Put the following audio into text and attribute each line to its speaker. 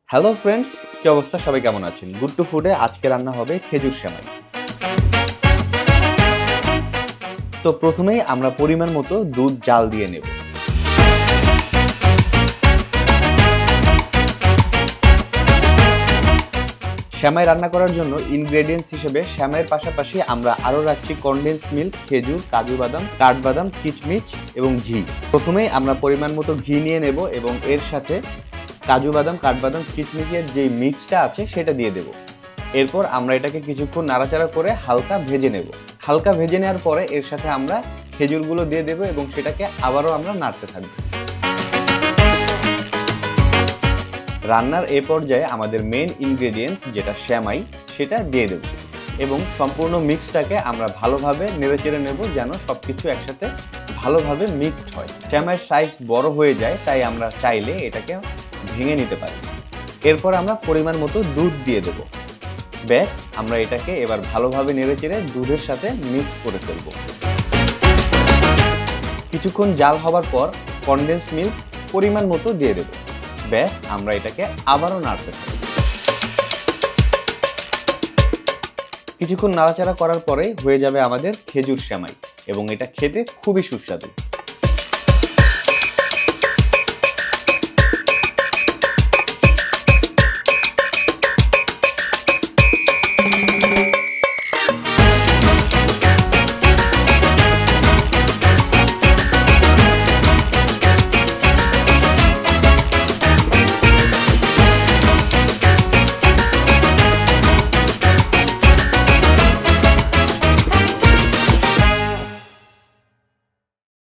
Speaker 1: Hello friends, কি অবস্থা? সবাই কেমন আছেন? গুড টু ফুডে আজকে রান্না হবে খেজুর সেমাই। তো প্রথমেই আমরা পরিমাণ মতো দুধ জাল দিয়ে নেব। সেমাই রান্না করার জন্য ইনগ্রেডিয়েন্টস হিসেবে সেমাইয়ের পাশাপাশি আমরা আরও রাখছি কনডেন্স মিল্ক, খেজুর, কাজু বাদাম, কাঠবাদাম, কিচমিচ এবং ঘি। প্রথমেই আমরা পরিমাণ মতো ঘি নিয়ে নেব এবং এর সাথে কাজু বাদাম, কাঠবাদাম, কিচমিচের যে মিক্সটা আছে সেটা দিয়ে দেব। এরপর আমরা এটাকে কিছুক্ষণ নাড়াচাড়া করে হালকা ভেজে নেব। হালকা ভেজে নেওয়ার পরে এর সাথে আমরা খেজুরগুলো দিয়ে দেব এবং সেটাকে আবারও আমরা নাড়তে থাকব। রান্নার এ পর্যায়ে আমাদের মেইন ইনগ্রেডিয়েন্টস যেটা সেমাই, সেটা দিয়ে দেব এবং সম্পূর্ণ মিক্সটাকে আমরা ভালোভাবে নেড়েচেড়ে নেব যেন সবকিছু একসাথে ভালোভাবে মিক্সড হয়। সেমাইয়ের সাইজ বড় হয়ে যায়, তাই আমরা চাইলে এটাকে ভেঙে নিতে পারি। এরপর আমরা পরিমাণ মতো দুধ দিয়ে দেব। ব্যাস, আমরা এটাকে এবার ভালোভাবে নেড়েচেড়ে দুধের সাথে মিক্স করে ফেলব। কিছুক্ষণ জাল হবার পর কনডেন্স মিল্ক পরিমাণ মতো দিয়ে দেব। ব্যাস, আমরা এটাকে আবারও নাড়তে থাকব। কিছুক্ষণ নাড়াচাড়া করার পরেই হয়ে যাবে আমাদের খেজুর সেমাই এবং এটা খেতে খুবই সুস্বাদু।